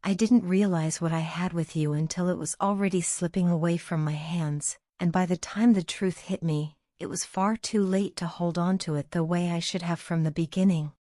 I didn't realize what I had with you until it was already slipping away from my hands, and by the time the truth hit me, it was far too late to hold on to it the way I should have from the beginning.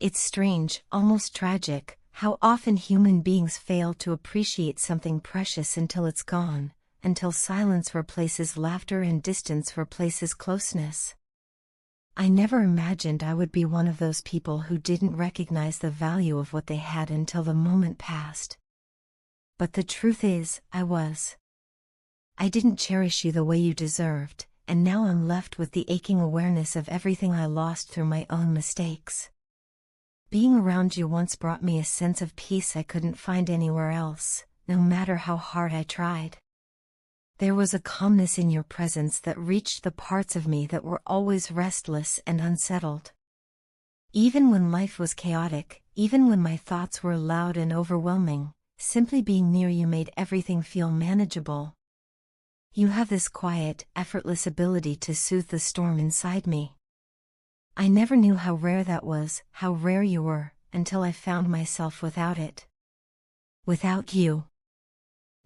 It's strange, almost tragic, how often human beings fail to appreciate something precious until it's gone, until silence replaces laughter and distance replaces closeness. I never imagined I would be one of those people who didn't recognize the value of what they had until the moment passed. But the truth is, I was. I didn't cherish you the way you deserved, and now I'm left with the aching awareness of everything I lost through my own mistakes. Being around you once brought me a sense of peace I couldn't find anywhere else, no matter how hard I tried. There was a calmness in your presence that reached the parts of me that were always restless and unsettled. Even when life was chaotic, even when my thoughts were loud and overwhelming, simply being near you made everything feel manageable. You have this quiet, effortless ability to soothe the storm inside me. I never knew how rare that was, how rare you were, until I found myself without it. Without you.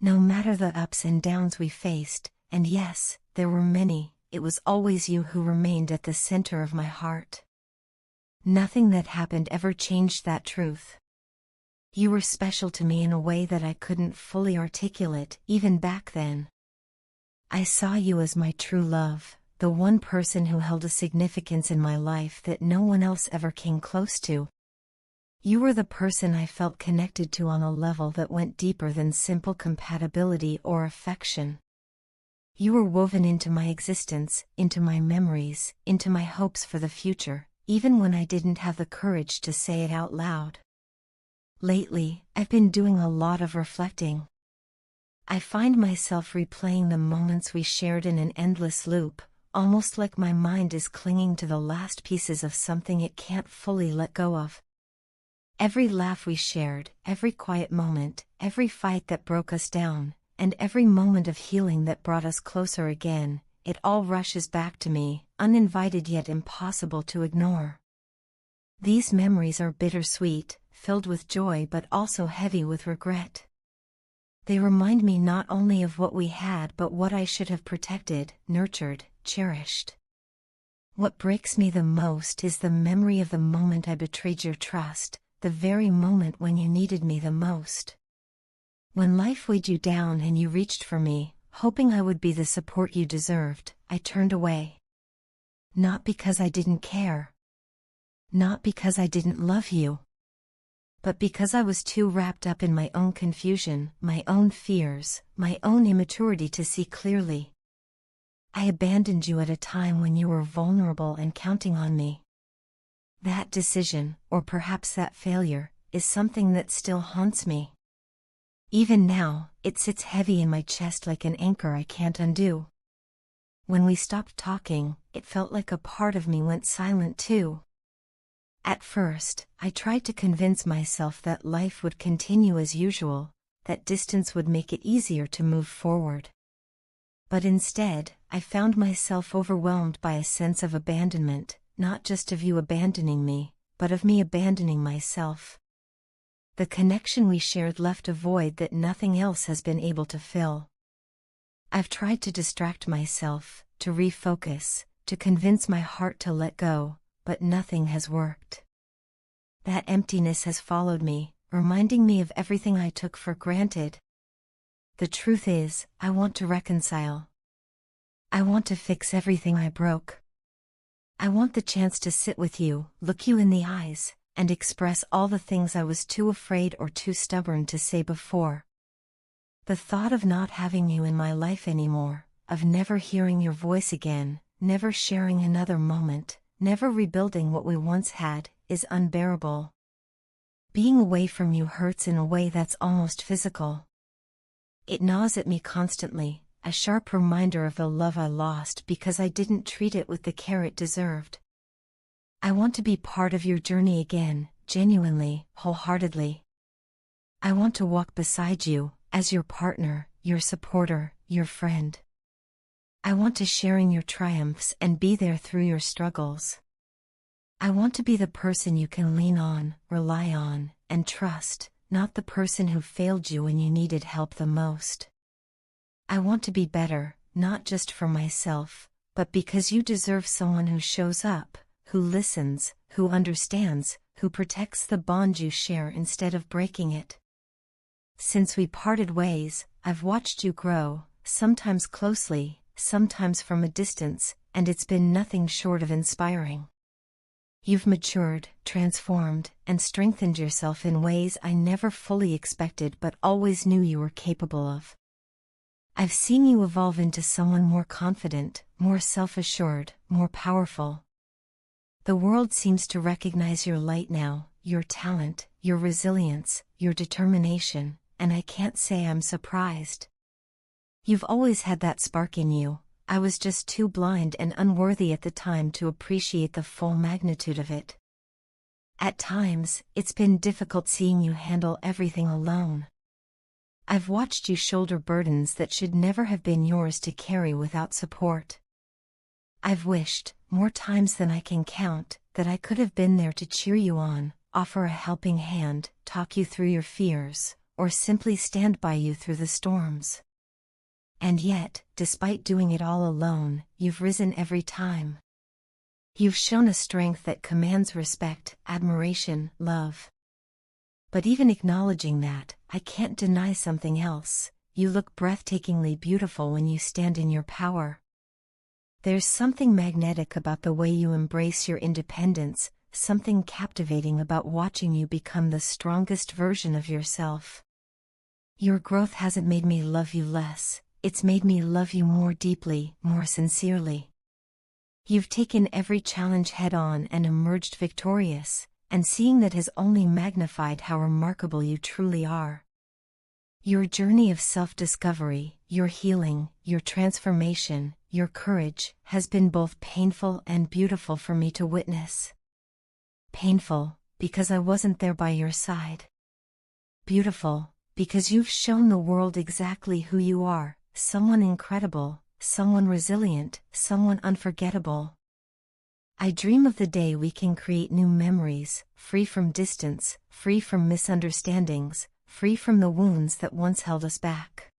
No matter the ups and downs we faced, and yes, there were many, it was always you who remained at the center of my heart. Nothing that happened ever changed that truth. You were special to me in a way that I couldn't fully articulate, even back then. I saw you as my true love, the one person who held a significance in my life that no one else ever came close to. You were the person I felt connected to on a level that went deeper than simple compatibility or affection. You were woven into my existence, into my memories, into my hopes for the future, even when I didn't have the courage to say it out loud. Lately, I've been doing a lot of reflecting. I find myself replaying the moments we shared in an endless loop, almost like my mind is clinging to the last pieces of something it can't fully let go of. Every laugh we shared, every quiet moment, every fight that broke us down, and every moment of healing that brought us closer again, it all rushes back to me, uninvited yet impossible to ignore. These memories are bittersweet, filled with joy but also heavy with regret. They remind me not only of what we had but what I should have protected, nurtured, cherished. What breaks me the most is the memory of the moment I betrayed your trust, the very moment when you needed me the most. When life weighed you down and you reached for me, hoping I would be the support you deserved, I turned away. Not because I didn't care. Not because I didn't love you. But because I was too wrapped up in my own confusion, my own fears, my own immaturity to see clearly. I abandoned you at a time when you were vulnerable and counting on me. That decision, or perhaps that failure, is something that still haunts me. Even now, it sits heavy in my chest like an anchor I can't undo. When we stopped talking, it felt like a part of me went silent too. At first, I tried to convince myself that life would continue as usual, that distance would make it easier to move forward. But instead, I found myself overwhelmed by a sense of abandonment, not just of you abandoning me, but of me abandoning myself. The connection we shared left a void that nothing else has been able to fill. I've tried to distract myself, to refocus, to convince my heart to let go, but nothing has worked. That emptiness has followed me, reminding me of everything I took for granted. The truth is, I want to reconcile. I want to fix everything I broke. I want the chance to sit with you, look you in the eyes, and express all the things I was too afraid or too stubborn to say before. The thought of not having you in my life anymore, of never hearing your voice again, never sharing another moment, never rebuilding what we once had, is unbearable. Being away from you hurts in a way that's almost physical. It gnaws at me constantly, a sharp reminder of the love I lost because I didn't treat it with the care it deserved. I want to be part of your journey again, genuinely, wholeheartedly. I want to walk beside you, as your partner, your supporter, your friend. I want to share in your triumphs and be there through your struggles. I want to be the person you can lean on, rely on, and trust, not the person who failed you when you needed help the most. I want to be better, not just for myself, but because you deserve someone who shows up, who listens, who understands, who protects the bond you share instead of breaking it. Since we parted ways, I've watched you grow, sometimes closely, sometimes from a distance, and it's been nothing short of inspiring. You've matured, transformed, and strengthened yourself in ways I never fully expected but always knew you were capable of. I've seen you evolve into someone more confident, more self-assured, more powerful. The world seems to recognize your light now, your talent, your resilience, your determination, and I can't say I'm surprised. You've always had that spark in you. I was just too blind and unworthy at the time to appreciate the full magnitude of it. At times, it's been difficult seeing you handle everything alone. I've watched you shoulder burdens that should never have been yours to carry without support. I've wished, more times than I can count, that I could have been there to cheer you on, offer a helping hand, talk you through your fears, or simply stand by you through the storms. And yet, despite doing it all alone, you've risen every time. You've shown a strength that commands respect, admiration, love. But even acknowledging that, I can't deny something else. You look breathtakingly beautiful when you stand in your power. There's something magnetic about the way you embrace your independence, something captivating about watching you become the strongest version of yourself. Your growth hasn't made me love you less. It's made me love you more deeply, more sincerely. You've taken every challenge head-on and emerged victorious, and seeing that has only magnified how remarkable you truly are. Your journey of self-discovery, your healing, your transformation, your courage, has been both painful and beautiful for me to witness. Painful, because I wasn't there by your side. Beautiful, because you've shown the world exactly who you are. Someone incredible, someone resilient, someone unforgettable. I dream of the day we can create new memories, free from distance, free from misunderstandings, free from the wounds that once held us back.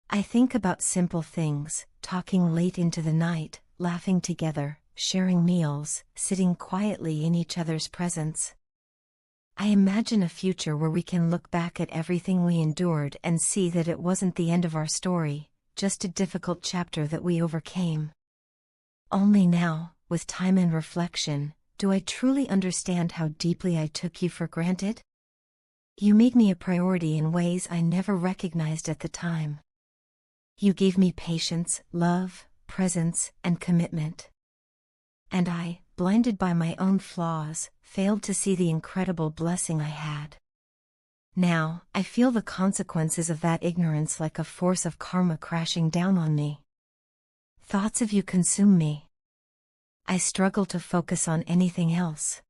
I think about simple things, talking late into the night, laughing together, sharing meals, sitting quietly in each other's presence. I imagine a future where we can look back at everything we endured and see that it wasn't the end of our story, just a difficult chapter that we overcame. Only now, with time and reflection, do I truly understand how deeply I took you for granted? You made me a priority in ways I never recognized at the time. You gave me patience, love, presence, and commitment. And I, blinded by my own flaws, failed to see the incredible blessing I had. Now, I feel the consequences of that ignorance like a force of karma crashing down on me. Thoughts of you consume me. I struggle to focus on anything else.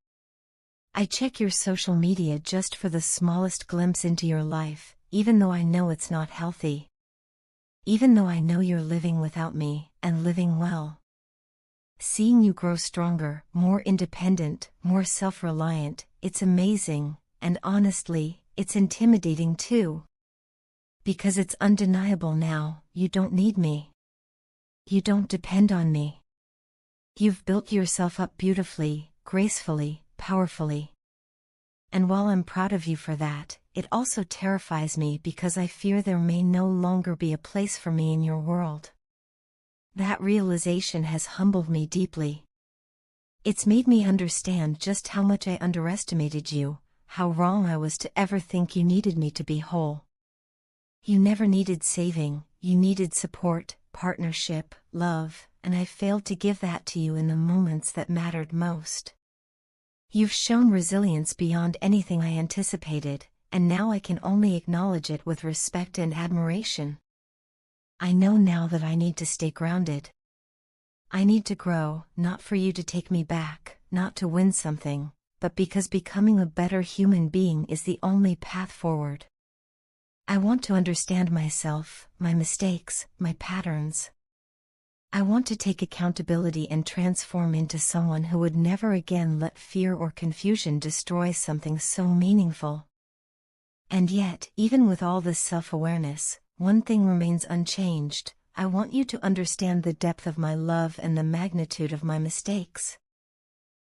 I check your social media just for the smallest glimpse into your life, even though I know it's not healthy. Even though I know you're living without me, and living well. Seeing you grow stronger, more independent, more self-reliant, it's amazing, and honestly, it's intimidating too. Because it's undeniable now, you don't need me. You don't depend on me. You've built yourself up beautifully, gracefully, powerfully. And while I'm proud of you for that, it also terrifies me because I fear there may no longer be a place for me in your world. That realization has humbled me deeply. It's made me understand just how much I underestimated you, how wrong I was to ever think you needed me to be whole. You never needed saving, you needed support, partnership, love, and I failed to give that to you in the moments that mattered most. You've shown resilience beyond anything I anticipated, and now I can only acknowledge it with respect and admiration. I know now that I need to stay grounded. I need to grow, not for you to take me back, not to win something, but because becoming a better human being is the only path forward. I want to understand myself, my mistakes, my patterns. I want to take accountability and transform into someone who would never again let fear or confusion destroy something so meaningful. And yet, even with all this self-awareness, one thing remains unchanged. I want you to understand the depth of my love and the magnitude of my mistakes.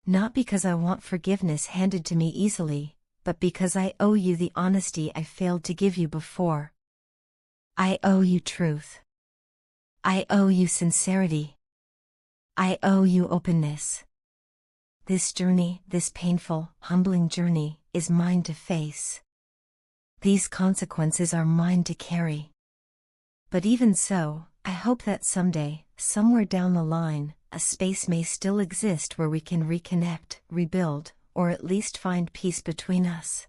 Not because I want forgiveness handed to me easily, but because I owe you the honesty I failed to give you before. I owe you truth. I owe you sincerity. I owe you openness. This journey, this painful, humbling journey, is mine to face. These consequences are mine to carry. But even so, I hope that someday, somewhere down the line, a space may still exist where we can reconnect, rebuild, or at least find peace between us.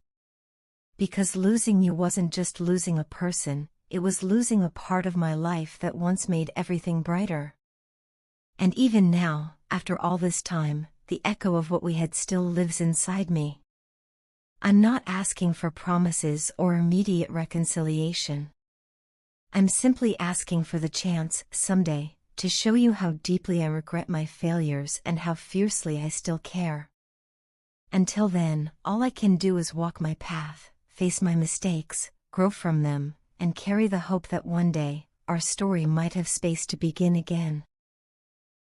Because losing you wasn't just losing a person, it was losing a part of my life that once made everything brighter. And even now, after all this time, the echo of what we had still lives inside me. I'm not asking for promises or immediate reconciliation. I'm simply asking for the chance, someday, to show you how deeply I regret my failures and how fiercely I still care. Until then, all I can do is walk my path, face my mistakes, grow from them, and carry the hope that one day, our story might have space to begin again.